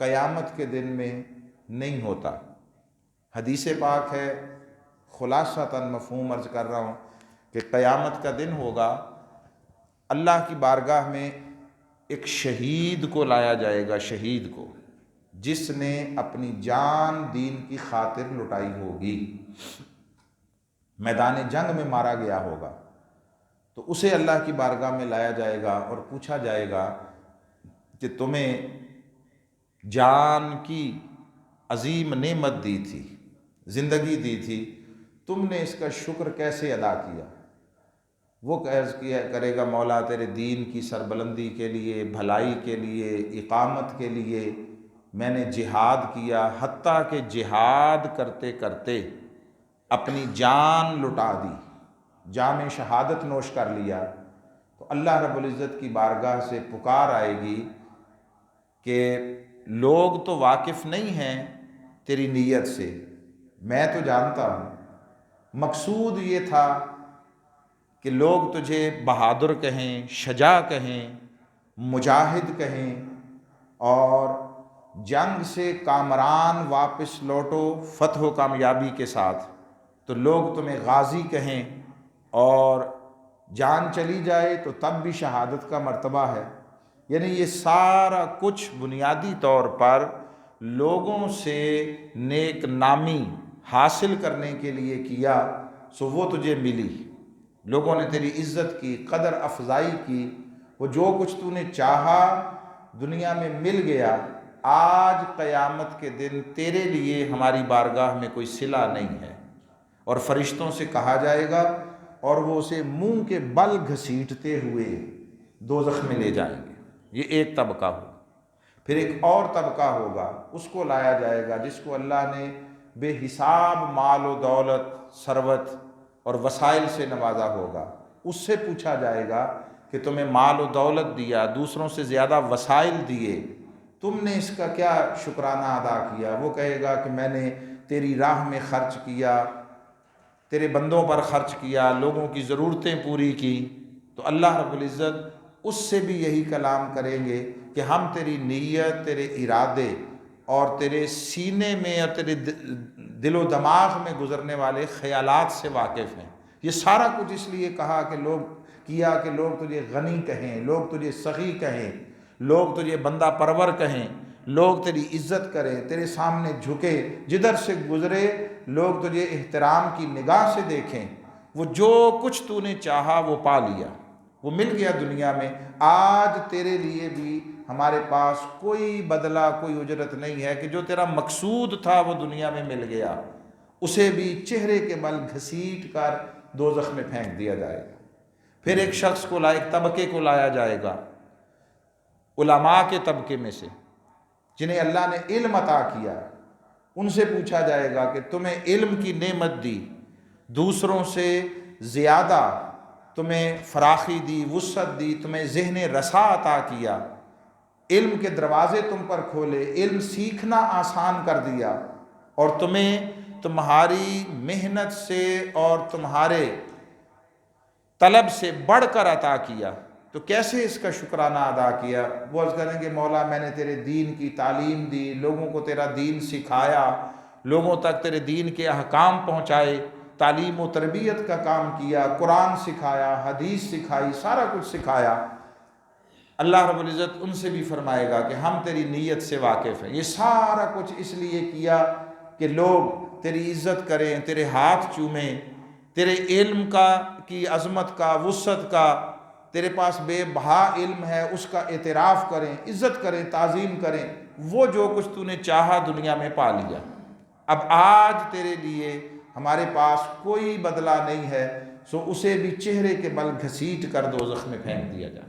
قیامت کے دن میں نہیں ہوتا۔ حدیث پاک ہے، خلاصتاً مفہوم عرض کر رہا ہوں کہ قیامت کا دن ہوگا، اللہ کی بارگاہ میں ایک شہید کو لایا جائے گا، شہید کو جس نے اپنی جان دین کی خاطر لٹائی ہوگی، میدان جنگ میں مارا گیا ہوگا، تو اسے اللہ کی بارگاہ میں لایا جائے گا اور پوچھا جائے گا کہ تمہیں جان کی عظیم نعمت دی تھی، زندگی دی تھی، تم نے اس کا شکر کیسے ادا کیا؟ وہ عرض کرے گا مولا تیرے دین کی سربلندی کے لیے، بھلائی کے لیے، اقامت کے لیے میں نے جہاد کیا، حتیٰ کہ جہاد کرتے کرتے اپنی جان لٹا دی، جام شہادت نوش کر لیا۔ تو اللہ رب العزت کی بارگاہ سے پکار آئے گی کہ لوگ تو واقف نہیں ہیں تیری نیت سے، میں تو جانتا ہوں، مقصود یہ تھا کہ لوگ تجھے بہادر کہیں، شجاع کہیں، مجاہد کہیں، اور جنگ سے کامران واپس لوٹو فتح و کامیابی کے ساتھ، تو لوگ تمہیں غازی کہیں، اور جان چلی جائے تو تب بھی شہادت کا مرتبہ ہے۔ یعنی یہ سارا کچھ بنیادی طور پر لوگوں سے نیک نامی حاصل کرنے کے لیے کیا، سو وہ تجھے ملی، لوگوں نے تیری عزت کی، قدر افزائی کی، وہ جو کچھ تو نے چاہا دنیا میں مل گیا۔ آج قیامت کے دن تیرے لیے ہماری بارگاہ میں کوئی صلہ نہیں ہے، اور فرشتوں سے کہا جائے گا اور وہ اسے منہ کے بل گھسیٹتے ہوئے دوزخ میں لے جائیں گے۔ یہ ایک طبقہ ہوگا۔ پھر ایک اور طبقہ ہوگا، اس کو لایا جائے گا جس کو اللہ نے بے حساب مال و دولت، ثروت اور وسائل سے نوازا ہوگا۔ اس سے پوچھا جائے گا کہ تمہیں مال و دولت دیا، دوسروں سے زیادہ وسائل دیے، تم نے اس کا کیا شکرانہ ادا کیا؟ وہ کہے گا کہ میں نے تیری راہ میں خرچ کیا، تیرے بندوں پر خرچ کیا، لوگوں کی ضرورتیں پوری کی۔ تو اللہ رب العزت اس سے بھی یہی کلام کریں گے کہ ہم تیری نیت، تیرے ارادے اور تیرے سینے میں اور تیرے دل و دماغ میں گزرنے والے خیالات سے واقف ہیں۔ یہ سارا کچھ اس لیے کہا کہ لوگ تجھے غنی کہیں، لوگ تجھے سخی کہیں، لوگ تجھے بندہ پرور کہیں، لوگ تیری عزت کریں، تیرے سامنے جھکے، جدھر سے گزرے لوگ تجھے احترام کی نگاہ سے دیکھیں۔ وہ جو کچھ تو نے چاہا وہ پا لیا، وہ مل گیا دنیا میں۔ آج تیرے لیے بھی ہمارے پاس کوئی بدلہ، کوئی اجرت نہیں ہے کہ جو تیرا مقصود تھا وہ دنیا میں مل گیا، اسے بھی چہرے کے بل گھسیٹ کر دوزخ میں پھینک دیا جائے گا۔ پھر ایک شخص کو ایک طبقے کو لایا جائے گا، علماء کے طبقے میں سے، جنہیں اللہ نے علم عطا کیا۔ ان سے پوچھا جائے گا کہ تمہیں علم کی نعمت دی، دوسروں سے زیادہ تمہیں فراخی دی، وسعت دی، تمہیں ذہن رسا عطا کیا، علم کے دروازے تم پر کھولے، علم سیکھنا آسان کر دیا، اور تمہیں تمہاری محنت سے اور تمہارے طلب سے بڑھ کر عطا کیا، تو کیسے اس کا شکرانہ ادا کیا؟ وہ عرض کریں گے مولا میں نے تیرے دین کی تعلیم دی، لوگوں کو تیرا دین سکھایا، لوگوں تک تیرے دین کے احکام پہنچائے، تعلیم و تربیت کا کام کیا، قرآن سکھایا، حدیث سکھائی، سارا کچھ سکھایا۔ اللہ رب العزت ان سے بھی فرمائے گا کہ ہم تیری نیت سے واقف ہیں، یہ سارا کچھ اس لیے کیا کہ لوگ تیری عزت کریں، تیرے ہاتھ چومیں، تیرے علم کی عظمت کا، وسعت کا، تیرے پاس بے بہا علم ہے اس کا اعتراف کریں، عزت کریں، تعظیم کریں۔ وہ جو کچھ تو نے چاہا دنیا میں پا لیا، اب آج تیرے لیے ہمارے پاس کوئی بدلہ نہیں ہے، سو اسے بھی چہرے کے بل گھسیٹ کر دوزخ میں پھینک دیا جائے۔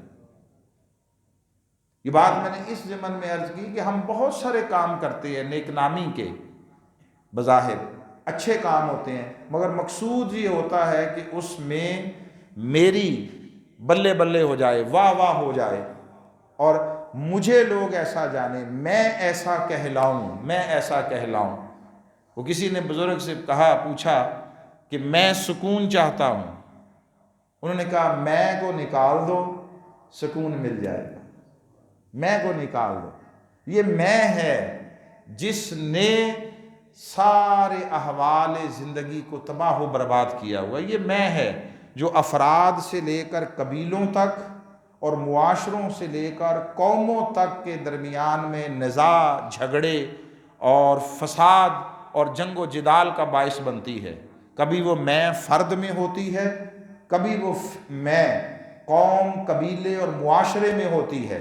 یہ بات میں نے اس ضمن میں عرض کی کہ ہم بہت سارے کام کرتے ہیں نیک نامی کے، بظاہر اچھے کام ہوتے ہیں، مگر مقصود یہ ہوتا ہے کہ اس میں میری بلے بلے ہو جائے، واہ واہ ہو جائے، اور مجھے لوگ ایسا جانیں، میں ایسا کہلاؤں، میں ایسا کہلاؤں۔ وہ کسی نے بزرگ سے پوچھا کہ میں سکون چاہتا ہوں، انہوں نے کہا میں کو نکال دو، سکون مل جائے گا، میں کو نکال دو۔ یہ میں ہے جس نے سارے احوال زندگی کو تباہ و برباد کیا ہوا. یہ میں ہے جو افراد سے لے کر قبیلوں تک اور معاشروں سے لے کر قوموں تک کے درمیان میں نزاع، جھگڑے اور فساد اور جنگ و جدال کا باعث بنتی ہے. کبھی وہ میں فرد میں ہوتی ہے، کبھی وہ میں قوم، قبیلے اور معاشرے میں ہوتی ہے.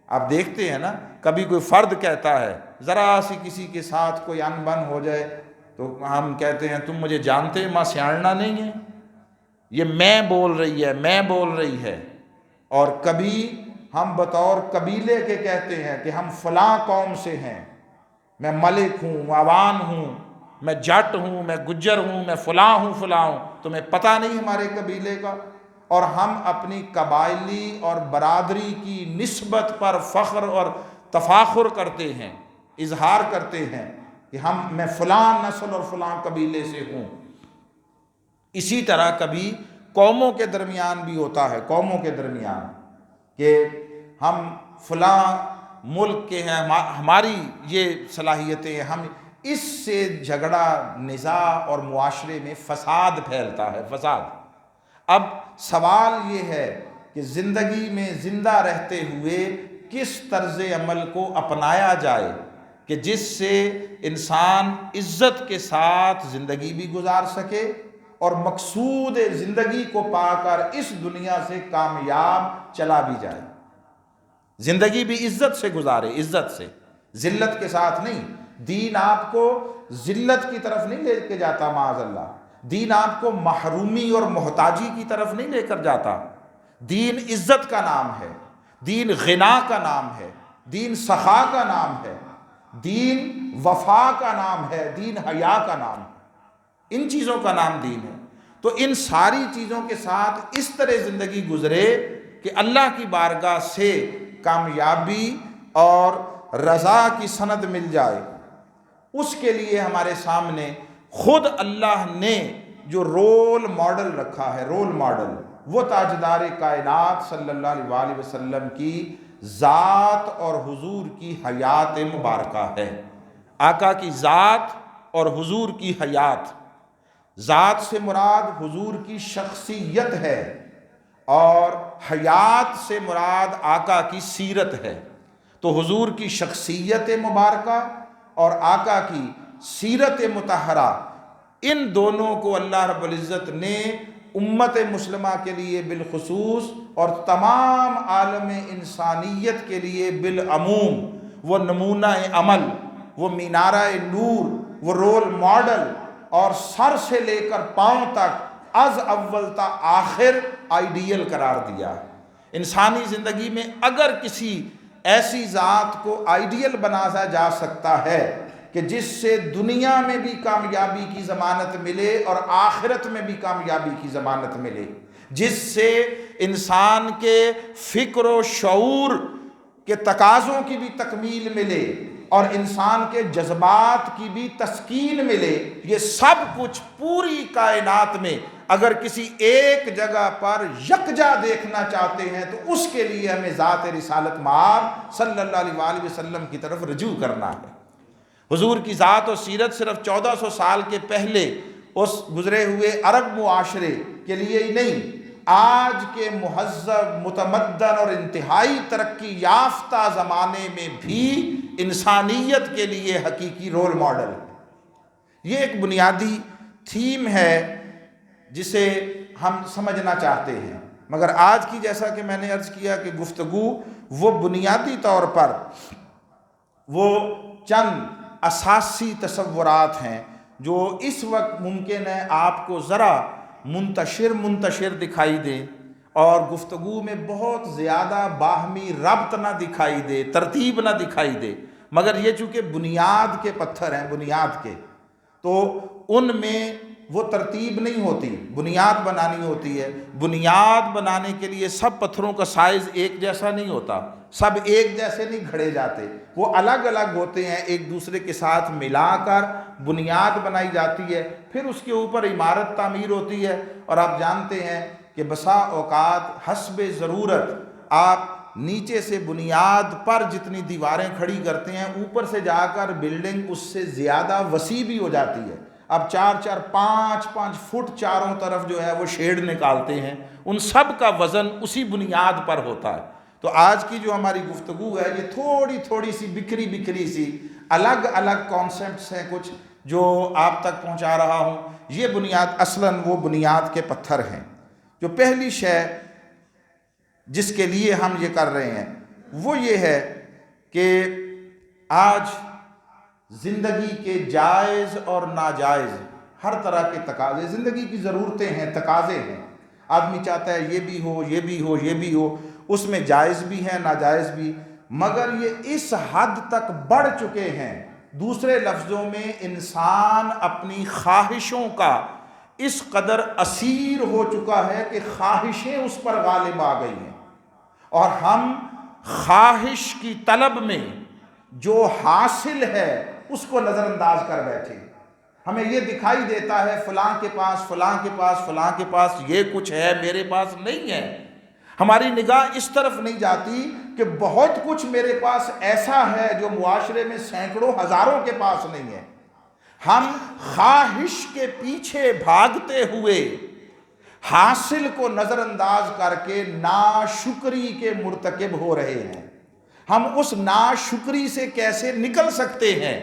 آپ دیکھتے ہیں نا، کبھی کوئی فرد کہتا ہے، ذرا سی کسی کے ساتھ کوئی ان بن ہو جائے تو ہم کہتے ہیں تم مجھے جانتے، ماں سیاڑنا نہیں ہے. یہ میں بول رہی ہے، میں بول رہی ہے. اور کبھی ہم بطور قبیلے کے کہتے ہیں کہ ہم فلاں قوم سے ہیں، میں ملک ہوں، عوان ہوں، میں جٹ ہوں، میں گجر ہوں، میں فلاں ہوں فلاں ہوں. تمہیں پتہ نہیں ہمارے قبیلے کا. اور ہم اپنی قبائلی اور برادری کی نسبت پر فخر اور تفاخر کرتے ہیں، اظہار کرتے ہیں کہ میں فلاں نسل اور فلاں قبیلے سے ہوں. اسی طرح کبھی قوموں کے درمیان بھی ہوتا ہے، قوموں کے درمیان کہ ہم فلاں ملک کے ہیں، ہماری یہ صلاحیتیں، ہم اس سے جھگڑا، نزاع اور معاشرے میں فساد پھیلتا ہے، فساد. اب سوال یہ ہے کہ زندگی میں زندہ رہتے ہوئے کس طرز عمل کو اپنایا جائے کہ جس سے انسان عزت کے ساتھ زندگی بھی گزار سکے اور مقصود زندگی کو پا کر اس دنیا سے کامیاب چلا بھی جائے. زندگی بھی عزت سے گزارے، عزت سے، ذلت کے ساتھ نہیں. دین آپ کو ذلت کی طرف نہیں لے کے جاتا، معاذ اللہ. دین آپ کو محرومی اور محتاجی کی طرف نہیں لے کر جاتا. دین عزت کا نام ہے، دین غنا کا نام ہے، دین سخا کا نام ہے، دین وفا کا نام ہے، دین حیا کا نام ہے. ان چیزوں کا نام دین ہے. تو ان ساری چیزوں کے ساتھ اس طرح زندگی گزرے کہ اللہ کی بارگاہ سے کامیابی اور رضا کی سند مل جائے. اس کے لیے ہمارے سامنے خود اللہ نے جو رول ماڈل رکھا ہے، رول ماڈل، وہ تاجدار کائنات صلی اللہ علیہ وسلم کی ذات اور حضور کی حیات مبارکہ ہے. آقا کی ذات اور حضور کی حیات. ذات سے مراد حضور کی شخصیت ہے اور حیات سے مراد آقا کی سیرت ہے. تو حضور کی شخصیت مبارکہ اور آقا کی سیرت مطہرہ، ان دونوں کو اللہ رب العزت نے امت مسلمہ کے لیے بالخصوص اور تمام عالم انسانیت کے لیے بالعموم وہ نمونہ عمل، وہ مینارہ نور، وہ رول ماڈل اور سر سے لے کر پاؤں تک از اول تا آخر آئیڈیل قرار دیا. انسانی زندگی میں اگر کسی ایسی ذات کو آئیڈیل بنایا جا سکتا ہے کہ جس سے دنیا میں بھی کامیابی کی ضمانت ملے اور آخرت میں بھی کامیابی کی ضمانت ملے، جس سے انسان کے فکر و شعور کے تقاضوں کی بھی تکمیل ملے اور انسان کے جذبات کی بھی تسکین ملے، یہ سب کچھ پوری کائنات میں اگر کسی ایک جگہ پر یکجا دیکھنا چاہتے ہیں تو اس کے لیے ہمیں ذات رسالت مآب صلی اللہ علیہ وسلم کی طرف رجوع کرنا ہے. حضور کی ذات و سیرت صرف 1400 سال کے پہلے اس گزرے ہوئے عرب معاشرے کے لیے ہی نہیں، آج کے مہذب، متمدن اور انتہائی ترقی یافتہ زمانے میں بھی انسانیت کے لیے حقیقی رول ماڈل ہے. یہ ایک بنیادی تھیم ہے جسے ہم سمجھنا چاہتے ہیں. مگر آج کی، جیسا کہ میں نے عرض کیا کہ گفتگو وہ بنیادی طور پر وہ چند اساسی تصورات ہیں جو اس وقت ممکن ہے آپ کو ذرا منتشر دکھائی دے اور گفتگو میں بہت زیادہ باہمی ربط نہ دکھائی دے، ترتیب نہ دکھائی دے، مگر یہ چونکہ بنیاد کے پتھر ہیں، بنیاد کے، تو ان میں وہ ترتیب نہیں ہوتی، بنیاد بنانی ہوتی ہے. بنیاد بنانے کے لیے سب پتھروں کا سائز ایک جیسا نہیں ہوتا، سب ایک جیسے نہیں گھڑے جاتے، وہ الگ الگ ہوتے ہیں، ایک دوسرے کے ساتھ ملا کر بنیاد بنائی جاتی ہے، پھر اس کے اوپر عمارت تعمیر ہوتی ہے. اور آپ جانتے ہیں کہ بسا اوقات حسب ضرورت آپ نیچے سے بنیاد پر جتنی دیواریں کھڑی کرتے ہیں اوپر سے جا کر بلڈنگ اس سے زیادہ وسیع بھی ہو جاتی ہے. اب 4-4 5-5 فٹ چاروں طرف جو ہے وہ شیڈ نکالتے ہیں, ان سب کا وزن اسی بنیاد پر ہوتا ہے. تو آج کی جو ہماری گفتگو ہے یہ تھوڑی سی بکھری سی الگ الگ کانسیپٹس ہیں کچھ جو آپ تک پہنچا رہا ہوں. یہ بنیاد اصلاً وہ بنیاد کے پتھر ہیں. جو پہلی شے جس کے لیے ہم یہ کر رہے ہیں وہ یہ ہے کہ آج زندگی کے جائز اور ناجائز ہر طرح کے تقاضے, زندگی کی ضرورتیں ہیں, تقاضے ہیں. آدمی چاہتا ہے یہ بھی ہو, یہ بھی ہو, یہ بھی ہو, اس میں جائز بھی ہے ناجائز بھی, مگر یہ اس حد تک بڑھ چکے ہیں. دوسرے لفظوں میں انسان اپنی خواہشوں کا اس قدر اسیر ہو چکا ہے کہ خواہشیں اس پر غالب آ گئی ہیں, اور ہم خواہش کی طلب میں جو حاصل ہے اس کو نظر انداز کر بیٹھے. ہمیں یہ دکھائی دیتا ہے فلاں کے پاس فلاں کے پاس فلاں کے پاس یہ کچھ ہے, میرے پاس نہیں ہے. ہماری نگاہ اس طرف نہیں جاتی کہ بہت کچھ میرے پاس ایسا ہے جو معاشرے میں سینکڑوں ہزاروں کے پاس نہیں ہے. ہم خواہش کے پیچھے بھاگتے ہوئے حاصل کو نظر انداز کر کے ناشکری کے مرتکب ہو رہے ہیں. ہم اس ناشکری سے کیسے نکل سکتے ہیں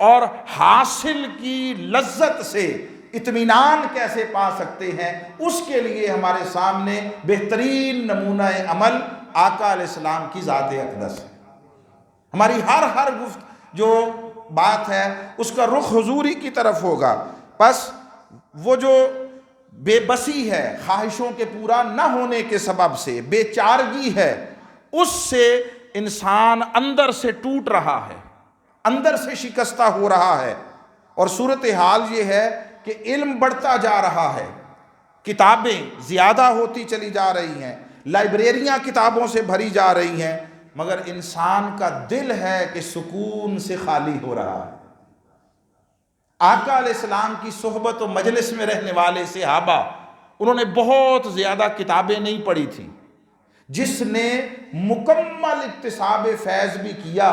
اور حاصل کی لذت سے اطمینان کیسے پا سکتے ہیں, اس کے لیے ہمارے سامنے بہترین نمونہ عمل آقا علیہ السلام کی ذات اقدس ہے. ہماری ہر گفت جو بات ہے اس کا رخ حضوری کی طرف ہوگا. بس وہ جو بے بسی ہے, خواہشوں کے پورا نہ ہونے کے سبب سے بے چارگی ہے, اس سے انسان اندر سے ٹوٹ رہا ہے, اندر سے شکستہ ہو رہا ہے. اور صورتحال یہ ہے کہ علم بڑھتا جا رہا ہے, کتابیں زیادہ ہوتی چلی جا رہی ہیں, لائبریریاں کتابوں سے بھری جا رہی ہیں, مگر انسان کا دل ہے کہ سکون سے خالی ہو رہا ہے. آقا علیہ السلام کی صحبت و مجلس میں رہنے والے صحابہ, انہوں نے بہت زیادہ کتابیں نہیں پڑھی تھیں. جس نے مکمل اکتساب فیض بھی کیا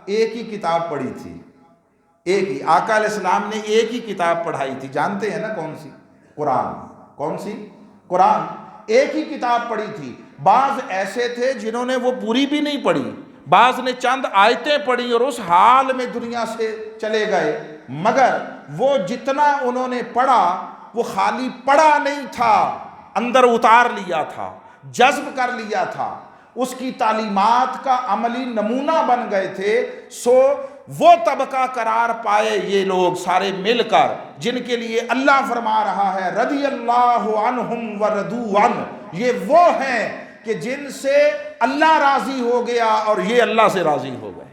ایک ہی کتاب پڑھی تھی, ایک ہی. آقا علیہ السلام نے ایک ہی کتاب پڑھائی تھی, جانتے ہیں نا کون سی؟ قرآن. کون سی؟ قرآن. ایک ہی کتاب پڑھی تھی. بعض ایسے تھے جنہوں نے وہ پوری بھی نہیں پڑھی, بعض نے چند آیتیں پڑھی اور اس حال میں دنیا سے چلے گئے. مگر وہ جتنا انہوں نے پڑھا وہ خالی پڑھا نہیں تھا, اندر اتار لیا تھا, جذب کر لیا تھا, اس کی تعلیمات کا عملی نمونہ بن گئے تھے. سو وہ طبقہ قرار پائے یہ لوگ سارے مل کر جن کے لیے اللہ فرما رہا ہے رضی اللہ عنہم ورضوا عنہ. یہ وہ ہیں کہ جن سے اللہ راضی ہو گیا اور یہ اللہ سے راضی ہو گئے.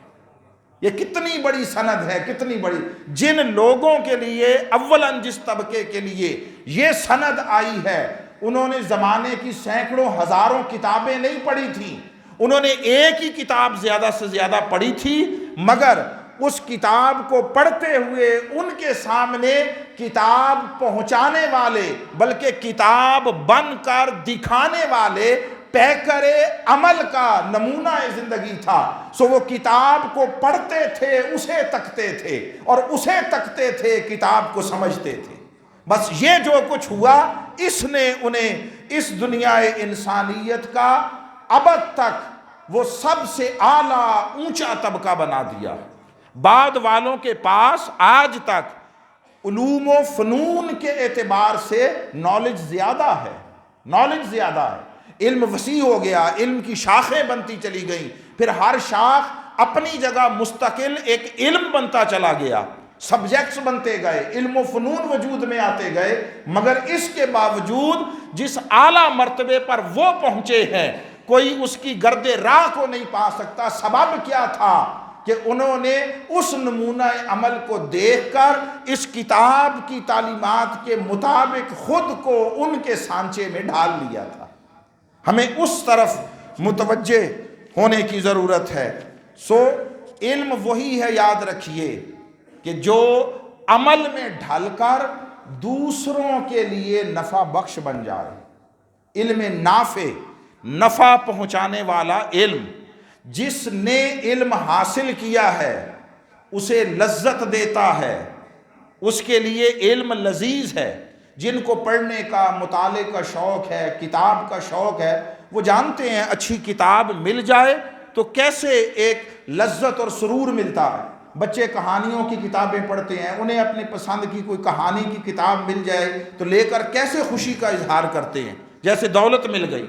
یہ کتنی بڑی سند ہے, کتنی بڑی. جن لوگوں کے لیے اولاً جس طبقے کے لیے یہ سند آئی ہے انہوں نے زمانے کی سینکڑوں ہزاروں کتابیں نہیں پڑھی تھیں, انہوں نے ایک ہی کتاب زیادہ سے زیادہ پڑھی تھی. مگر اس کتاب کو پڑھتے ہوئے ان کے سامنے کتاب پہنچانے والے بلکہ کتاب بن کر دکھانے والے پیکر عمل کا نمونہ زندگی تھا. سو وہ کتاب کو پڑھتے تھے, اسے تکتے تھے, اور اسے تکتے تھے, کتاب کو سمجھتے تھے. بس یہ جو کچھ ہوا اس نے انہیں اس دنیا انسانیت کا ابد تک وہ سب سے اعلیٰ اونچا طبقہ بنا دیا. بعد والوں کے پاس آج تک علوم و فنون کے اعتبار سے نالج زیادہ ہے, نالج زیادہ ہے. علم وسیع ہو گیا, علم کی شاخیں بنتی چلی گئیں, پھر ہر شاخ اپنی جگہ مستقل ایک علم بنتا چلا گیا, سبجیکٹس بنتے گئے, علم و فنون وجود میں آتے گئے. مگر اس کے باوجود جس اعلیٰ مرتبے پر وہ پہنچے ہیں کوئی اس کی گرد راہ کو نہیں پا سکتا. سبب کیا تھا کہ انہوں نے اس نمونہ عمل کو دیکھ کر اس کتاب کی تعلیمات کے مطابق خود کو ان کے سانچے میں ڈھال لیا تھا. ہمیں اس طرف متوجہ ہونے کی ضرورت ہے. سو علم وہی ہے, یاد رکھیے, کہ جو عمل میں ڈھل کر دوسروں کے لیے نفع بخش بن جائے. علم نافع نفع پہنچانے والا علم، جس نے علم حاصل کیا ہے اسے لذت دیتا ہے، اس کے لیے علم لذیذ ہے۔ جن کو پڑھنے کا، مطالعے کا شوق ہے، کتاب کا شوق ہے، وہ جانتے ہیں اچھی کتاب مل جائے تو کیسے ایک لذت اور سرور ملتا ہے۔ بچے کہانیوں کی کتابیں پڑھتے ہیں، انہیں اپنی پسند کی کوئی کہانی کی کتاب مل جائے تو لے کر کیسے خوشی کا اظہار کرتے ہیں، جیسے دولت مل گئی۔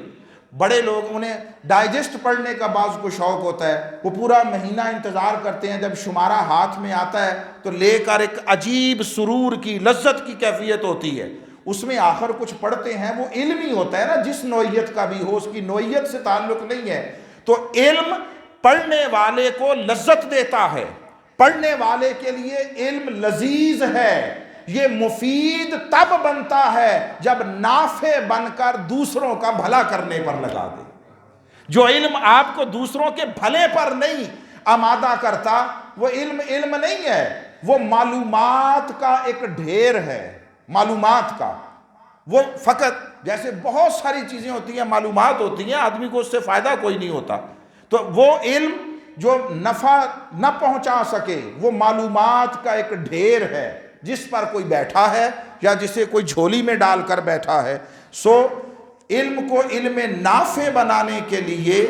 بڑے لوگ، انہیں ڈائجسٹ پڑھنے کا بعض کو شوق ہوتا ہے، وہ پورا مہینہ انتظار کرتے ہیں، جب شمارہ ہاتھ میں آتا ہے تو لے کر ایک عجیب سرور کی، لذت کی کیفیت ہوتی ہے۔ اس میں آخر کچھ پڑھتے ہیں، وہ علم ہی ہوتا ہے نا، جس نوعیت کا بھی ہو، اس کی نوعیت سے تعلق نہیں ہے۔ تو علم پڑھنے والے کو لذت دیتا ہے، پڑھنے والے کے لیے علم لذیذ ہے۔ یہ مفید تب بنتا ہے جب نافع بن کر دوسروں کا بھلا کرنے پر لگا دے۔ جو علم آپ کو دوسروں کے بھلے پر نہیں آمادہ کرتا، وہ علم نہیں ہے، وہ معلومات کا ایک ڈھیر ہے۔ معلومات کا، وہ فقط، جیسے بہت ساری چیزیں ہوتی ہیں، معلومات ہوتی ہیں، آدمی کو اس سے فائدہ کوئی نہیں ہوتا، تو وہ علم جو نفع نہ پہنچا سکے، وہ معلومات کا ایک ڈھیر ہے جس پر کوئی بیٹھا ہے یا جسے کوئی جھولی میں ڈال کر بیٹھا ہے۔ سو علم کو علم نافع بنانے کے لیے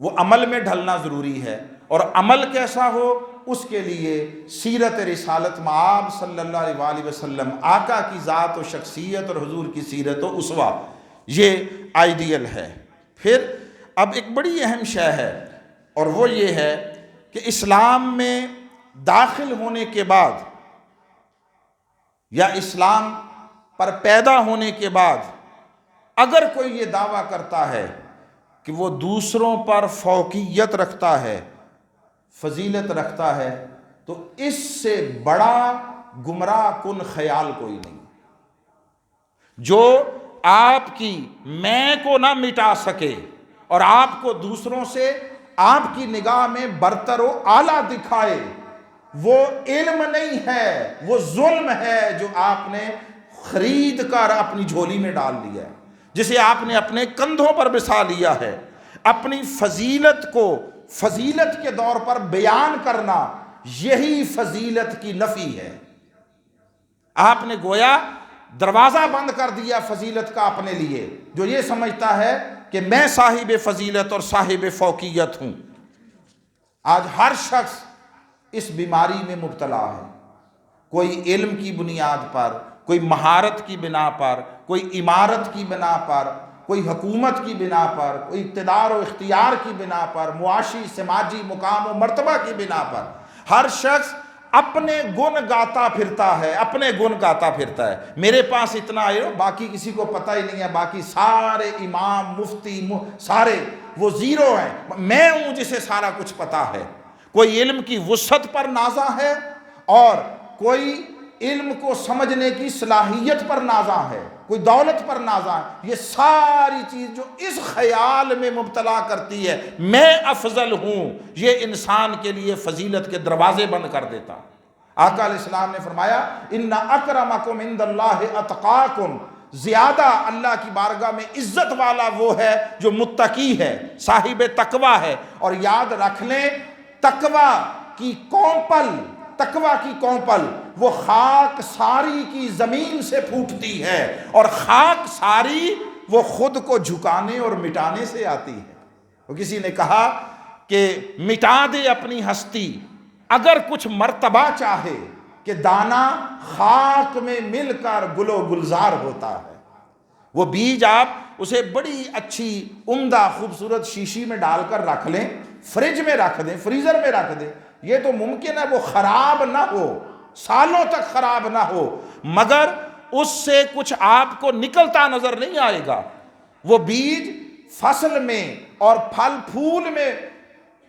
وہ عمل میں ڈھلنا ضروری ہے، اور عمل کیسا ہو، اس کے لیے سیرت رسالت مآب صلی اللہ علیہ وآلہ وسلم، آقا کی ذات و شخصیت اور حضور کی سیرت و اسوہ، یہ آئیڈیل ہے۔ پھر اب ایک بڑی اہم شے ہے، اور وہ یہ ہے کہ اسلام میں داخل ہونے کے بعد یا اسلام پر پیدا ہونے کے بعد اگر کوئی یہ دعویٰ کرتا ہے کہ وہ دوسروں پر فوقیت رکھتا ہے، فضیلت رکھتا ہے، تو اس سے بڑا گمراہ کن خیال کوئی نہیں۔ جو آپ کی میں کو نہ مٹا سکے اور آپ کو دوسروں سے آپ کی نگاہ میں برتر و اعلیٰ دکھائے، وہ علم نہیں ہے، وہ ظلم ہے جو آپ نے خرید کر اپنی جھولی میں ڈال لیا ہے، جسے آپ نے اپنے کندھوں پر بسا لیا ہے۔ اپنی فضیلت کو فضیلت کے دور پر بیان کرنا، یہی فضیلت کی نفی ہے۔ آپ نے گویا دروازہ بند کر دیا فضیلت کا اپنے لیے، جو یہ سمجھتا ہے کہ میں صاحب فضیلت اور صاحب فوقیت ہوں۔ آج ہر شخص اس بیماری میں مبتلا ہے، کوئی علم کی بنیاد پر، کوئی مہارت کی بنا پر، کوئی عمارت کی بنا پر، کوئی حکومت کی بنا پر، کوئی اقتدار و اختیار کی بنا پر، معاشی سماجی مقام و مرتبہ کی بنا پر، ہر شخص اپنے گن گاتا پھرتا ہے، اپنے گن گاتا پھرتا ہے۔ میرے پاس اتنا ہے، باقی کسی کو پتہ ہی نہیں ہے، باقی سارے امام مفتی سارے وہ زیرو ہیں، میں ہوں جسے سارا کچھ پتہ ہے۔ کوئی علم کی وسعت پر نازاں ہے اور کوئی علم کو سمجھنے کی صلاحیت پر نازاں ہے، کوئی دولت پر نازاں ہے۔ یہ ساری چیز جو اس خیال میں مبتلا کرتی ہے میں افضل ہوں، یہ انسان کے لیے فضیلت کے دروازے بند کر دیتا۔ آقا علیہ السلام نے فرمایا ان اکرمکم عند اللہ اتقاکم، زیادہ اللہ کی بارگاہ میں عزت والا وہ ہے جو متقی ہے، صاحب تقوی ہے۔ اور یاد رکھ لیں، تقوی کی کونپل وہ خاک ساری کی زمین سے پھوٹتی ہے، اور خاک ساری وہ خود کو جھکانے اور مٹانے سے آتی ہے۔ وہ کسی نے کہا کہ مٹا دے اپنی ہستی اگر کچھ مرتبہ چاہے، کہ دانا خاک میں مل کر گل و گلزار ہوتا ہے۔ وہ بیج آپ اسے بڑی اچھی عمدہ خوبصورت شیشی میں ڈال کر رکھ لیں، فریج میں رکھ دیں، فریزر میں رکھ دیں، یہ تو ممکن ہے وہ خراب نہ ہو، سالوں تک خراب نہ ہو، مگر اس سے کچھ آپ کو نکلتا نظر نہیں آئے گا۔ وہ بیج فصل میں اور پھل پھول میں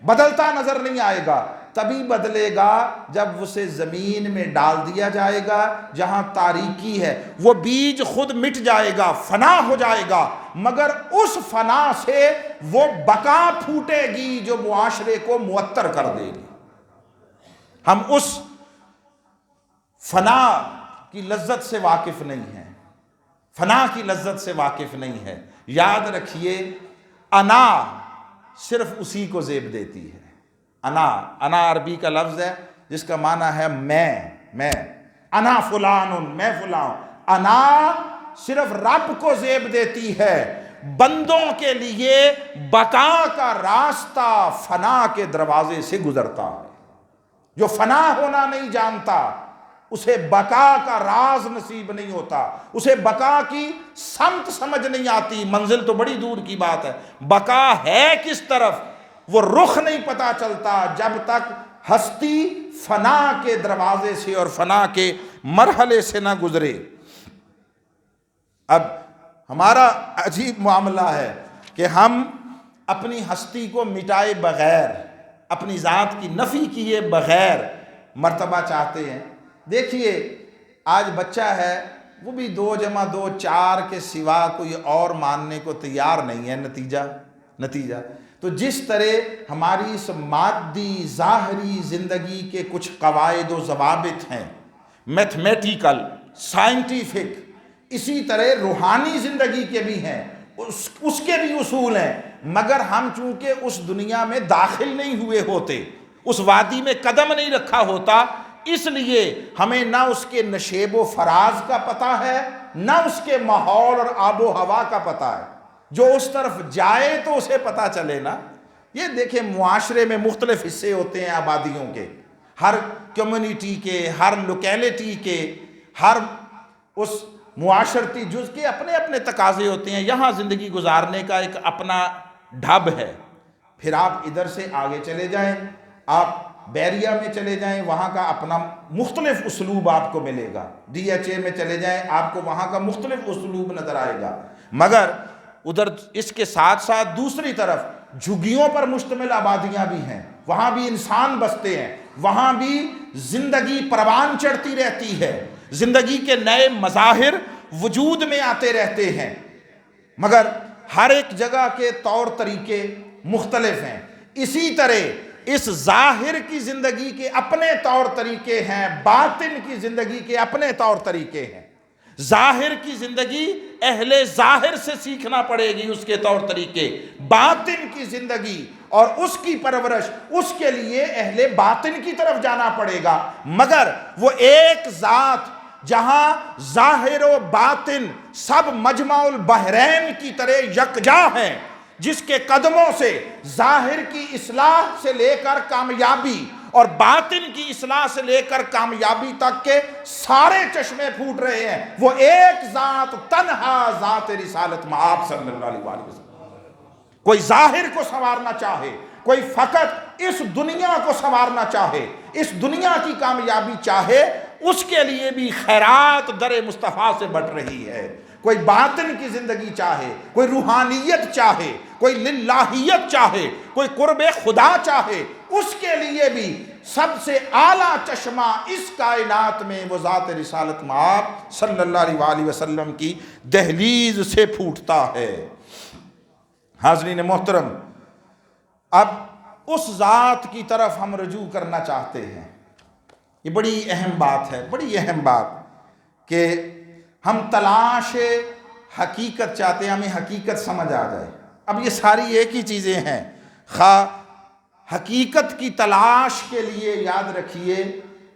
بدلتا نظر نہیں آئے گا، تبھی بدلے گا جب اسے زمین میں ڈال دیا جائے گا جہاں تاریکی ہے۔ وہ بیج خود مٹ جائے گا، فنا ہو جائے گا، مگر اس فنا سے وہ بقا پھوٹے گی جو معاشرے کو معطر کر دے گی۔ ہم اس فنا کی لذت سے واقف نہیں ہیں۔ فنا کی لذت سے واقف نہیں ہے۔ یاد رکھیے انا صرف اسی کو زیب دیتی ہے۔ انا عربی کا لفظ ہے جس کا معنی ہے میں، انا فلان، میں فلاں۔ انا صرف رب کو زیب دیتی ہے، بندوں کے لیے بقا کا راستہ فنا کے دروازے سے گزرتا ہے۔ جو فنا ہونا نہیں جانتا اسے بقا کا راز نصیب نہیں ہوتا، اسے بقا کی سمت سمجھ نہیں آتی۔ منزل تو بڑی دور کی بات ہے، بقا ہے کس طرف وہ رخ نہیں پتا چلتا جب تک ہستی فنا کے دروازے سے اور فنا کے مرحلے سے نہ گزرے۔ اب ہمارا عجیب معاملہ ہے کہ ہم اپنی ہستی کو مٹائے بغیر، اپنی ذات کی نفی کیے بغیر مرتبہ چاہتے ہیں۔ دیکھیے آج بچہ ہے وہ بھی 2 + 2 4 کے سوا کوئی اور ماننے کو تیار نہیں ہے۔ نتیجہ تو جس طرح ہماری اس مادی ظاہری زندگی کے کچھ قواعد و ضوابط ہیں، میتھمیٹیکل، سائنٹیفک، اسی طرح روحانی زندگی کے بھی ہیں، اس کے بھی اصول ہیں، مگر ہم چونکہ اس دنیا میں داخل نہیں ہوئے ہوتے، اس وادی میں قدم نہیں رکھا ہوتا، اس لیے ہمیں نہ اس کے نشیب و فراز کا پتہ ہے، نہ اس کے ماحول اور آب و ہوا کا پتہ ہے۔ جو اس طرف جائے تو اسے پتہ چلے نا۔ یہ دیکھیں معاشرے میں مختلف حصے ہوتے ہیں آبادیوں کے، ہر کمیونٹی کے، ہر لوکیلٹی کے، ہر اس معاشرتی جز کے اپنے اپنے تقاضے ہوتے ہیں۔ یہاں زندگی گزارنے کا ایک اپنا ڈھب ہے۔ پھر آپ ادھر سے آگے چلے جائیں، آپ بیریا میں چلے جائیں، وہاں کا اپنا مختلف اسلوب آپ کو ملے گا۔ DHA میں چلے جائیں، آپ کو وہاں کا مختلف اسلوب نظر آئے گا۔ مگر ادھر اس کے ساتھ ساتھ دوسری طرف جھگیوں پر مشتمل آبادیاں بھی ہیں، وہاں بھی انسان بستے ہیں، وہاں بھی زندگی پروان چڑھتی رہتی ہے، زندگی کے نئے مظاہر وجود میں آتے رہتے ہیں، مگر ہر ایک جگہ کے طور طریقے مختلف ہیں۔ اسی طرح اس ظاہر کی زندگی کے اپنے طور طریقے ہیں، باطن کی زندگی کے اپنے طور طریقے ہیں۔ ظاہر کی زندگی اہل ظاہر سے سیکھنا پڑے گی، اس کے طور طریقے۔ باطن کی زندگی اور اس کی پرورش، اس کے لیے اہل باطن کی طرف جانا پڑے گا۔ مگر وہ ایک ذات جہاں ظاہر و باطن سب مجمع البحرین کی طرح یکجا ہیں، جس کے قدموں سے ظاہر کی اصلاح سے لے کر کامیابی اور باطن کی اصلاح سے لے کر کامیابی تک کے سارے چشمے پھوٹ رہے ہیں، وہ ایک ذات تنہا ذات رسالت مآب صلی اللہ علیہ وسلم۔ کوئی ظاہر کو سنوارنا چاہے، کوئی فقط اس دنیا کو سنوارنا چاہے، اس دنیا کی کامیابی چاہے، اس کے لیے بھی خیرات در مصطفیٰ سے بٹ رہی ہے۔ کوئی باطن کی زندگی چاہے، کوئی روحانیت چاہے، کوئی للہیت چاہے، کوئی قرب خدا چاہے، اس کے لیے بھی سب سے اعلیٰ چشمہ اس کائنات میں وہ ذات رسالت مآب صلی اللہ علیہ وآلہ وسلم کی دہلیز سے پھوٹتا ہے۔ حاضرین محترم، اب اس ذات کی طرف ہم رجوع کرنا چاہتے ہیں۔ یہ بڑی اہم بات ہے، بڑی اہم بات، کہ ہم تلاش حقیقت چاہتے ہیں، ہمیں حقیقت سمجھ آ جائے۔ اب یہ ساری ایک ہی چیزیں ہیں، خواہ حقیقت کی تلاش کے لیے یاد رکھیے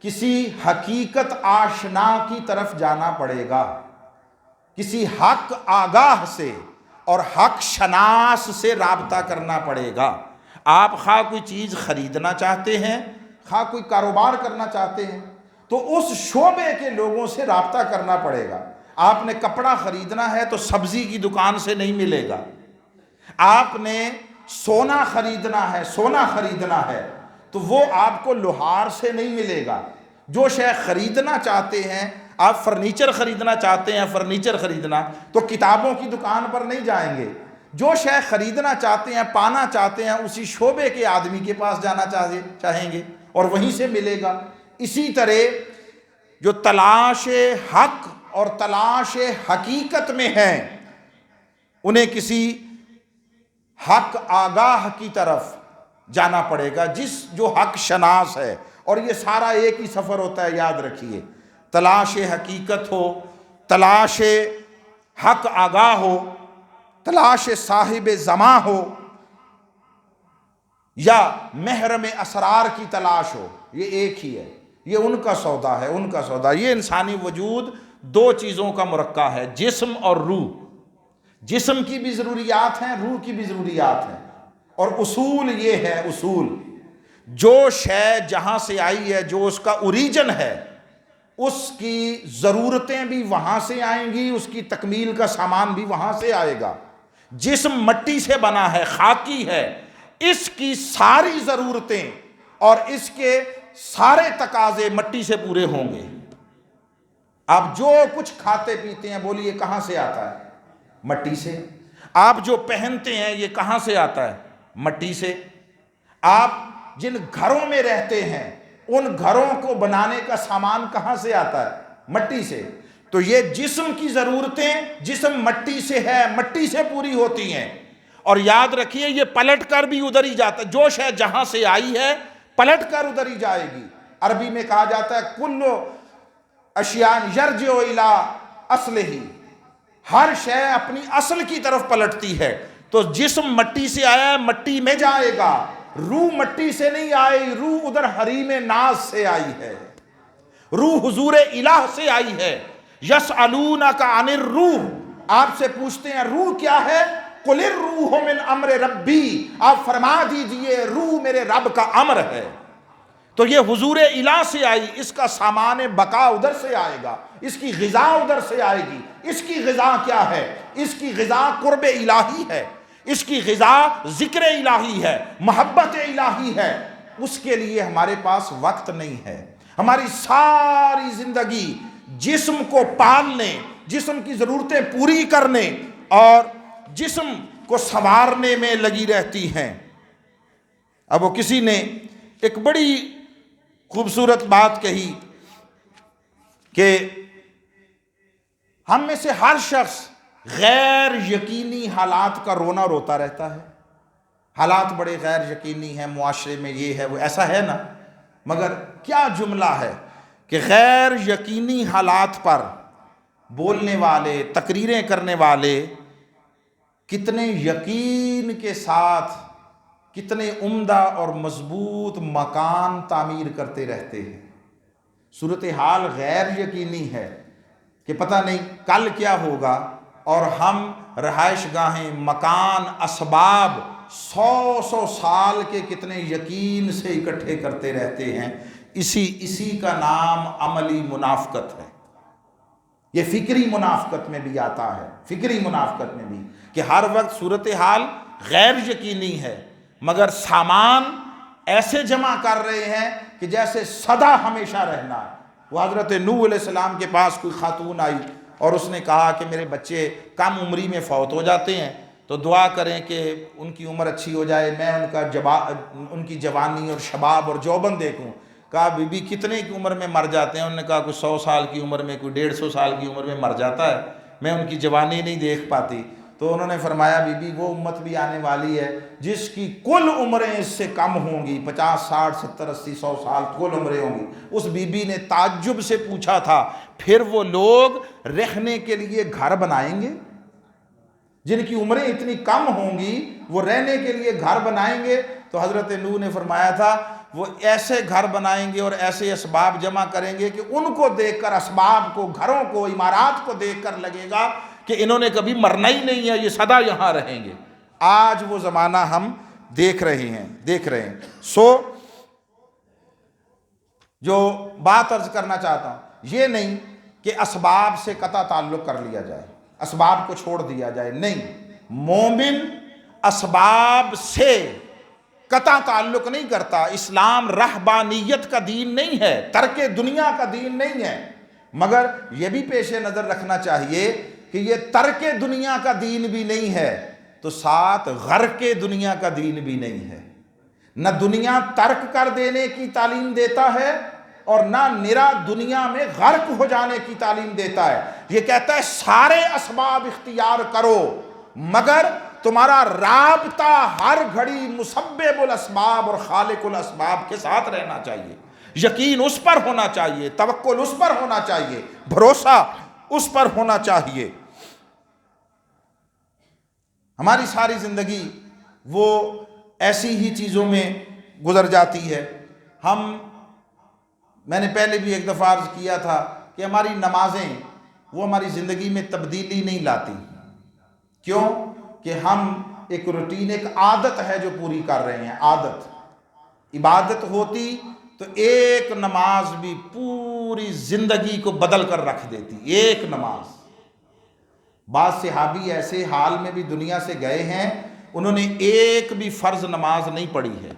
کسی حقیقت آشنا کی طرف جانا پڑے گا، کسی حق آگاہ سے اور حق شناس سے رابطہ کرنا پڑے گا۔ آپ خواہ کوئی چیز خریدنا چاہتے ہیں، خواہ کوئی کاروبار کرنا چاہتے ہیں، تو اس شعبے کے لوگوں سے رابطہ کرنا پڑے گا۔ آپ نے کپڑا خریدنا ہے تو سبزی کی دکان سے نہیں ملے گا۔ آپ نے سونا خریدنا ہے تو وہ آپ کو لوہار سے نہیں ملے گا۔ جو شے خریدنا چاہتے ہیں، آپ فرنیچر خریدنا چاہتے ہیں، فرنیچر خریدنا تو کتابوں کی دکان پر نہیں جائیں گے۔ جو شے خریدنا چاہتے ہیں، پانا چاہتے ہیں، اسی شعبے کے آدمی کے پاس جانا چاہیں گے اور وہیں سے ملے گا۔ اسی طرح جو تلاش حق اور تلاش حقیقت میں ہیں، انہیں کسی حق آگاہ کی طرف جانا پڑے گا، جو حق شناس ہے۔ اور یہ سارا ایک ہی سفر ہوتا ہے، یاد رکھیے۔ تلاش حقیقت ہو، تلاش حق آگاہ ہو، تلاش صاحب زماں ہو، یا محرم اسرار کی تلاش ہو، یہ ایک ہی ہے، یہ ان کا سودا ہے، ان کا سودا۔ یہ انسانی وجود دو چیزوں کا مرکب ہے، جسم اور روح۔ جسم کی بھی ضروریات ہیں، روح کی بھی ضروریات ہیں، اور اصول یہ ہے، اصول جو شے جہاں سے آئی ہے، جو اس کا اوریجن ہے، اس کی ضرورتیں بھی وہاں سے آئیں گی، اس کی تکمیل کا سامان بھی وہاں سے آئے گا۔ جسم مٹی سے بنا ہے، خاکی ہے، اس کی ساری ضرورتیں اور اس کے سارے تقاضے مٹی سے پورے ہوں گے۔ آپ جو کچھ کھاتے پیتے ہیں، بولیے کہاں سے آتا ہے؟ مٹی سے۔ آپ جو پہنتے ہیں یہ کہاں سے آتا ہے؟ مٹی سے۔ آپ جن گھروں میں رہتے ہیں ان گھروں کو بنانے کا سامان کہاں سے آتا ہے؟ مٹی سے۔ تو یہ جسم کی ضرورتیں، جسم مٹی سے ہے، مٹی سے پوری ہوتی ہیں، اور یاد رکھیے یہ پلٹ کر بھی ادھر ہی جاتا ہے، جو شے جہاں سے آئی ہے پلٹ کر ادھر ہی جائے گی۔ عربی میں کہا جاتا ہے کلو اشیاء یرجع الی اصلہ، ہر شے اپنی اصل کی طرف پلٹتی ہے۔ تو جسم مٹی سے آیا ہے، مٹی میں جائے گا۔ روح مٹی سے نہیں آئی، روح ادھر حریم ناز سے آئی ہے، روح حضور الہ سے آئی ہے۔ یسألونک عن الروح، آپ سے پوچھتے ہیں روح کیا ہے؟ قل الروح من امر ربی، آپ فرما دیجئے روح میرے رب کا امر ہے۔ تو یہ حضور الہ سے آئی، اس کا سامان بقا ادھر سے آئے گا، اس کی غذا ادھر سے آئے گی۔ اس کی غذا کیا ہے؟ اس کی غذا قرب الہی ہے، اس کی غذا ذکر الہی ہے، محبت الہی ہے۔ اس کے لیے ہمارے پاس وقت نہیں ہے۔ ہماری ساری زندگی جسم کو پالنے، جسم کی ضرورتیں پوری کرنے اور جسم کو سنوارنے میں لگی رہتی ہیں۔ اب وہ کسی نے ایک بڑی خوبصورت بات کہی کہ ہم میں سے ہر شخص غیر یقینی حالات کا رونا روتا رہتا ہے۔ حالات بڑے غیر یقینی ہیں، معاشرے میں یہ ہے وہ، ایسا ہے نا؟ مگر کیا جملہ ہے کہ غیر یقینی حالات پر بولنے والے، تقریریں کرنے والے کتنے یقین کے ساتھ کتنے عمدہ اور مضبوط مکان تعمیر کرتے رہتے ہیں۔ صورتحال غیر یقینی ہے کہ پتہ نہیں کل کیا ہوگا، اور ہم رہائش گاہیں، مکان، اسباب 100 سال کے کتنے یقین سے اکٹھے کرتے رہتے ہیں۔ اسی کا نام عملی منافقت ہے۔ یہ فکری منافقت میں بھی آتا ہے، فکری منافقت میں بھی، کہ ہر وقت صورتحال غیر یقینی ہے مگر سامان ایسے جمع کر رہے ہیں کہ جیسے سدا ہمیشہ رہنا ہے۔ وہ حضرت نوح علیہ السلام کے پاس کوئی خاتون آئی اور اس نے کہا کہ میرے بچے کم عمری میں فوت ہو جاتے ہیں، تو دعا کریں کہ ان کی عمر اچھی ہو جائے، میں ان کی جوانی اور شباب اور جوبن دیکھوں۔ کہا بی بی کتنے کی عمر میں مر جاتے ہیں؟ انہوں نے کہا کوئی 100 سال کی عمر میں، کوئی 150 سال کی عمر میں مر جاتا ہے، میں ان کی جوانی نہیں دیکھ پاتی۔ تو انہوں نے فرمایا بی بی وہ امت بھی آنے والی ہے جس کی کل عمریں اس سے کم ہوں گی، 50 60 70 80 100 سال کل عمریں ہوں گی۔ اس بی بی نے تعجب سے پوچھا تھا پھر وہ لوگ رہنے کے لیے گھر بنائیں گے؟ جن کی عمریں اتنی کم ہوں گی وہ رہنے کے لیے گھر بنائیں گے؟ تو حضرت نوح نے فرمایا تھا وہ ایسے گھر بنائیں گے اور ایسے اسباب جمع کریں گے کہ ان کو دیکھ کر، اسباب کو، گھروں کو، عمارات کو دیکھ کر لگے گا کہ انہوں نے کبھی مرنا ہی نہیں ہے، یہ سدا یہاں رہیں گے۔ آج وہ زمانہ ہم دیکھ رہے ہیں۔ جو بات عرض کرنا چاہتا ہوں یہ نہیں کہ اسباب سے قطع تعلق کر لیا جائے، اسباب کو چھوڑ دیا جائے، نہیں۔ مومن اسباب سے قطع تعلق نہیں کرتا۔ اسلام رہبانیت کا دین نہیں ہے، ترک دنیا کا دین نہیں ہے، مگر یہ بھی پیش نظر رکھنا چاہیے کہ یہ ترک دنیا کا دین بھی نہیں ہے تو ساتھ غرق دنیا کا دین بھی نہیں ہے۔ نہ دنیا ترک کر دینے کی تعلیم دیتا ہے اور نہ نرا دنیا میں غرق ہو جانے کی تعلیم دیتا ہے۔ یہ کہتا ہے سارے اسباب اختیار کرو مگر تمہارا رابطہ ہر گھڑی مسبب الاسباب اور خالق الاسباب کے ساتھ رہنا چاہیے، یقین اس پر ہونا چاہیے، توکل اس پر ہونا چاہیے، بھروسہ اس پر ہونا چاہیے۔ ہماری ساری زندگی وہ ایسی ہی چیزوں میں گزر جاتی ہے۔ میں نے پہلے بھی ایک دفعہ عرض کیا تھا کہ ہماری نمازیں وہ ہماری زندگی میں تبدیلی نہیں لاتی۔ کیوں؟ کہ ہم ایک روٹین، ایک عادت ہے جو پوری کر رہے ہیں۔ عادت، عبادت ہوتی تو ایک نماز بھی پوری زندگی کو بدل کر رکھ دیتی، ایک نماز۔ بعض صحابی ایسے حال میں بھی دنیا سے گئے ہیں، انہوں نے ایک بھی فرض نماز نہیں پڑھی ہے۔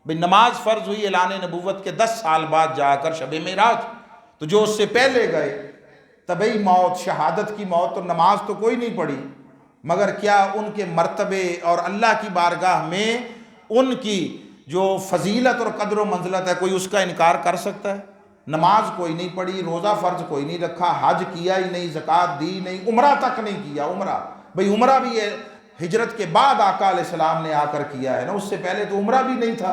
بھئی نماز فرض ہوئی اعلان نبوت کے 10 سال بعد جا کر شب معراج، تو جو اس سے پہلے گئے طبعی موت، شہادت کی موت، تو نماز تو کوئی نہیں پڑھی، مگر کیا ان کے مرتبے اور اللہ کی بارگاہ میں ان کی جو فضیلت اور قدر و منزلت ہے، کوئی اس کا انکار کر سکتا ہے؟ نماز کوئی نہیں پڑھی، روزہ فرض کوئی نہیں رکھا، حج کیا ہی نہیں، زکوٰۃ دی نہیں، عمرہ تک نہیں کیا۔ بھئی عمرہ بھی ہجرت کے بعد آقا علیہ السلام نے آ کر کیا ہے نا، اس سے پہلے تو عمرہ بھی نہیں تھا۔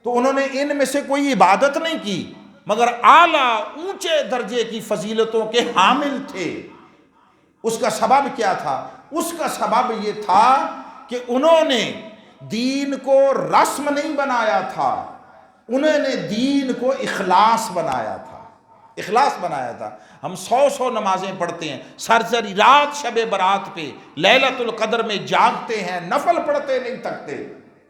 تو انہوں نے ان میں سے کوئی عبادت نہیں کی، مگر اعلیٰ اونچے درجے کی فضیلتوں کے حامل تھے۔ اس کا سبب کیا تھا؟ اس کا سبب یہ تھا کہ انہوں نے دین کو رسم نہیں بنایا تھا، انہوں نے دین کو اخلاص بنایا تھا، اخلاص بنایا تھا۔ ہم 100 نمازیں پڑھتے ہیں، سرسری رات شب برات پہ لیلۃ القدر میں جاگتے ہیں، نفل پڑھتے نہیں تھکتے،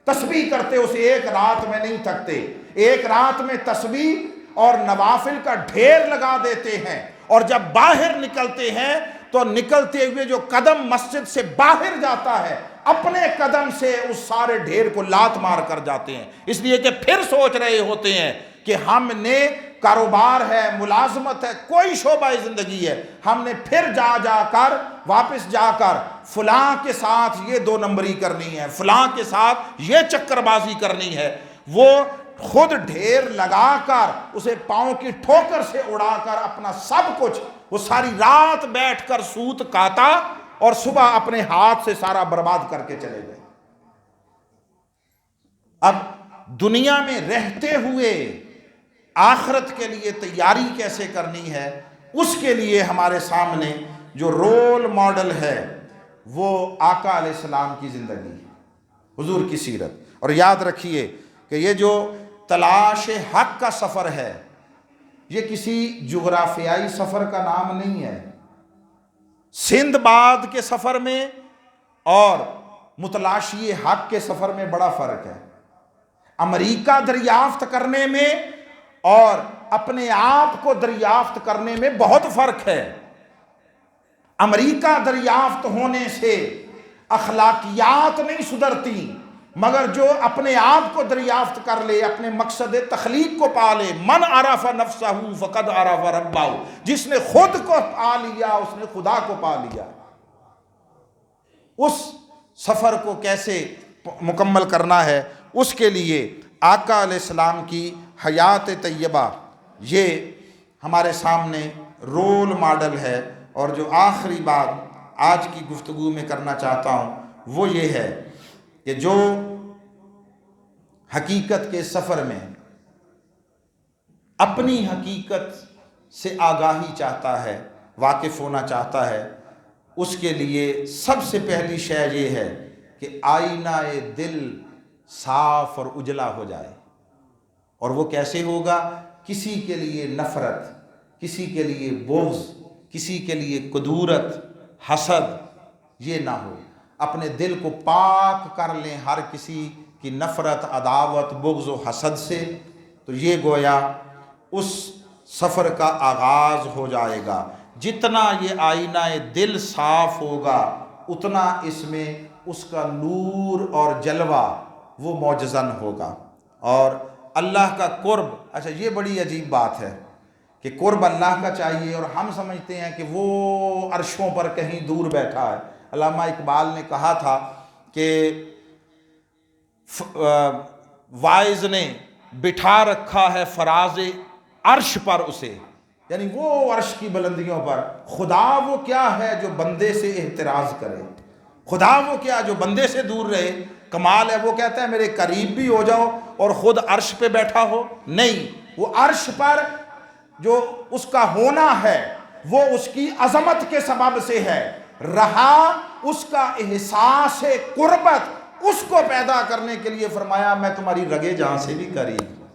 تسبیح کرتے اسے ایک رات میں نہیں تھکتے، ایک رات میں تسبیح اور نوافل کا ڈھیر لگا دیتے ہیں، اور جب باہر نکلتے ہیں تو نکلتے ہوئے جو قدم مسجد سے باہر جاتا ہے اپنے قدم سے اس سارے ڈھیر کو لات مار کر جاتے ہیں، اس لیے کہ پھر سوچ رہے ہوتے ہیں کہ ہم نے کاروبار ہے، ملازمت ہے، کوئی شعبہ زندگی ہے، ہم نے پھر واپس جا کر فلاں کے ساتھ یہ 2 نمبری کرنی ہے، فلاں کے ساتھ یہ چکر بازی کرنی ہے۔ وہ خود ڈھیر لگا کر اسے پاؤں کی ٹھوکر سے اڑا کر اپنا سب کچھ، وہ ساری رات بیٹھ کر سوت کاتا اور صبح اپنے ہاتھ سے سارا برباد کر کے چلے گئے۔ اب دنیا میں رہتے ہوئے آخرت کے لیے تیاری کیسے کرنی ہے، اس کے لیے ہمارے سامنے جو رول ماڈل ہے وہ آقا علیہ السلام کی زندگی، حضور کی سیرت۔ اور یاد رکھیے کہ یہ جو تلاش حق کا سفر ہے، یہ کسی جغرافیائی سفر کا نام نہیں ہے۔ سندھ باد کے سفر میں اور متلاشی حق کے سفر میں بڑا فرق ہے۔ امریکہ دریافت کرنے میں اور اپنے آپ کو دریافت کرنے میں بہت فرق ہے۔ امریکہ دریافت ہونے سے اخلاقیات نہیں سدھرتی، مگر جو اپنے آپ کو دریافت کر لے، اپنے مقصد تخلیق کو پا لے، من عرف نفسہ فقد عرف ربہ، جس نے خود کو پا لیا اس نے خدا کو پا لیا۔ اس سفر کو کیسے مکمل کرنا ہے، اس کے لیے آقا علیہ السلام کی حیات طیبہ یہ ہمارے سامنے رول ماڈل ہے۔ اور جو آخری بات آج کی گفتگو میں کرنا چاہتا ہوں وہ یہ ہے کہ جو حقیقت کے سفر میں اپنی حقیقت سے آگاہی چاہتا ہے، واقف ہونا چاہتا ہے، اس کے لیے سب سے پہلی شے یہ ہے کہ آئینہ دل صاف اور اجلا ہو جائے۔ اور وہ کیسے ہوگا؟ کسی کے لیے نفرت، کسی کے لیے بغض، کسی کے لیے کدورت، حسد یہ نہ ہو۔ اپنے دل کو پاک کر لیں ہر کسی کی نفرت، عداوت، بغض و حسد سے، تو یہ گویا اس سفر کا آغاز ہو جائے گا۔ جتنا یہ آئینہ دل صاف ہوگا اتنا اس میں اس کا نور اور جلوہ وہ معجزن ہوگا۔ اور اللہ کا قرب، اچھا یہ بڑی عجیب بات ہے کہ قرب اللہ کا چاہیے اور ہم سمجھتے ہیں کہ وہ عرشوں پر کہیں دور بیٹھا ہے۔ علامہ اقبال نے کہا تھا کہ واعظ نے بٹھا رکھا ہے فراز عرش پر اسے، یعنی وہ عرش کی بلندیوں پر۔ خدا وہ کیا ہے جو بندے سے احتراز کرے، خدا وہ کیا جو بندے سے دور رہے۔ کمال ہے، وہ کہتا ہے میرے قریب بھی ہو جاؤ اور خود عرش پہ بیٹھا ہو، نہیں، وہ عرش پر جو اس کا ہونا ہے وہ اس کی عظمت کے سبب سے ہے، رہا اس کا احساس قربت، اس کو پیدا کرنے کے لیے فرمایا میں تمہاری رگے جہاں سے بھی قریب ہوں۔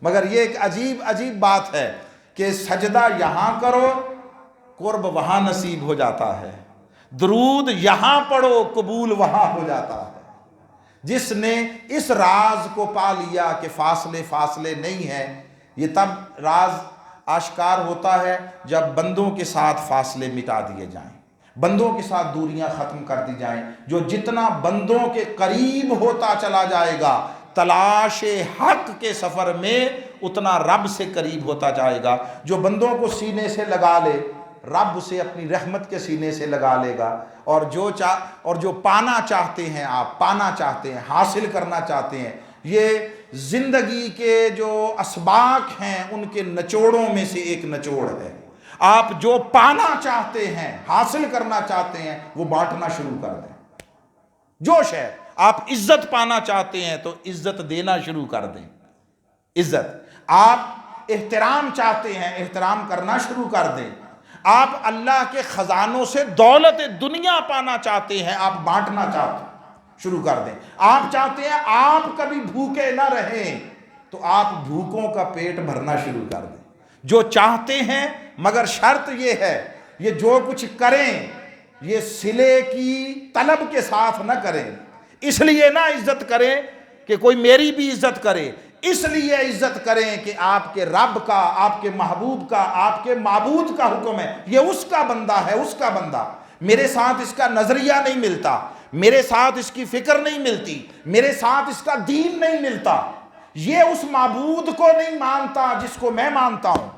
مگر یہ ایک عجیب عجیب بات ہے کہ سجدہ یہاں کرو قرب وہاں نصیب ہو جاتا ہے، درود یہاں پڑھو قبول وہاں ہو جاتا ہے۔ جس نے اس راز کو پا لیا کہ فاصلے فاصلے نہیں ہیں، یہ تب راز آشکار ہوتا ہے جب بندوں کے ساتھ فاصلے مٹا دیے جائیں، بندوں کے ساتھ دوریاں ختم کر دی جائیں۔ جو جتنا بندوں کے قریب ہوتا چلا جائے گا تلاش حق کے سفر میں، اتنا رب سے قریب ہوتا جائے گا۔ جو بندوں کو سینے سے لگا لے، رب اسے اپنی رحمت کے سینے سے لگا لے گا۔ اور جو پانا چاہتے ہیں، آپ پانا چاہتے ہیں، حاصل کرنا چاہتے ہیں، یہ زندگی کے جو اسباق ہیں ان کے نچوڑوں میں سے ایک نچوڑ ہے۔ آپ جو پانا چاہتے ہیں، حاصل کرنا چاہتے ہیں، وہ بانٹنا شروع کر دیں۔ جوش ہے، آپ عزت پانا چاہتے ہیں تو عزت دینا شروع کر دیں۔ عزت، آپ احترام چاہتے ہیں، احترام کرنا شروع کر دیں۔ آپ اللہ کے خزانوں سے دولت دنیا پانا چاہتے ہیں، آپ بانٹنا چاہتے ہیں شروع کر دیں۔ آپ چاہتے ہیں آپ کبھی بھوکے نہ رہیں تو آپ بھوکوں کا پیٹ بھرنا شروع کر دیں۔ جو چاہتے ہیں، مگر شرط یہ ہے یہ جو کچھ کریں یہ صلے کی طلب کے ساتھ نہ کریں۔ اس لیے نہ عزت کریں کہ کوئی میری بھی عزت کرے، اس لیے عزت کریں کہ آپ کے رب کا، آپ کے محبوب کا، آپ کے معبود کا حکم ہے، یہ اس کا بندہ ہے، اس کا بندہ۔ میرے ساتھ اس کا نظریہ نہیں ملتا، میرے ساتھ اس کی فکر نہیں ملتی، میرے ساتھ اس کا دین نہیں ملتا، یہ اس معبود کو نہیں مانتا جس کو میں مانتا ہوں،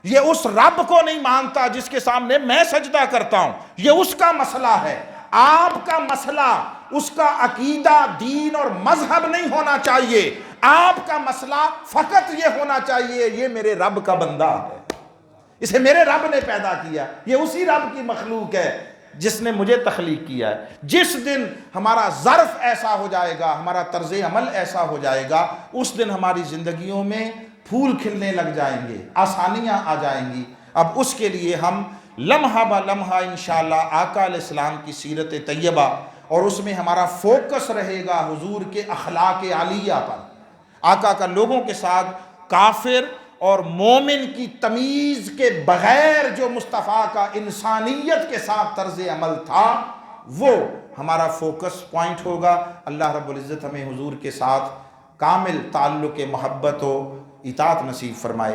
یہ اس رب کو نہیں مانتا جس کے سامنے میں سجدہ کرتا ہوں، یہ اس کا مسئلہ ہے۔ آپ کا مسئلہ اس کا عقیدہ، دین اور مذہب نہیں ہونا چاہیے، آپ کا مسئلہ فقط یہ ہونا چاہیے یہ میرے رب کا بندہ ہے، اسے میرے رب نے پیدا کیا، یہ اسی رب کی مخلوق ہے جس نے مجھے تخلیق کیا ہے۔ جس دن ہمارا ظرف ایسا ہو جائے گا، ہمارا طرز عمل ایسا ہو جائے گا، اس دن ہماری زندگیوں میں پھول کھلنے لگ جائیں گے، آسانیاں آ جائیں گی۔ اب اس کے لیے ہم لمحہ با لمحہ انشاءاللہ آقا علیہ السلام کی سیرت طیبہ، اور اس میں ہمارا فوکس رہے گا حضور کے اخلاق عالیہ پر۔ آقا کا لوگوں کے ساتھ کافر اور مومن کی تمیز کے بغیر جو مصطفیٰ کا انسانیت کے ساتھ طرز عمل تھا، وہ ہمارا فوکس پوائنٹ ہوگا۔ اللہ رب العزت ہمیں حضور کے ساتھ کامل تعلق محبت و اطاعت نصیب فرمائے۔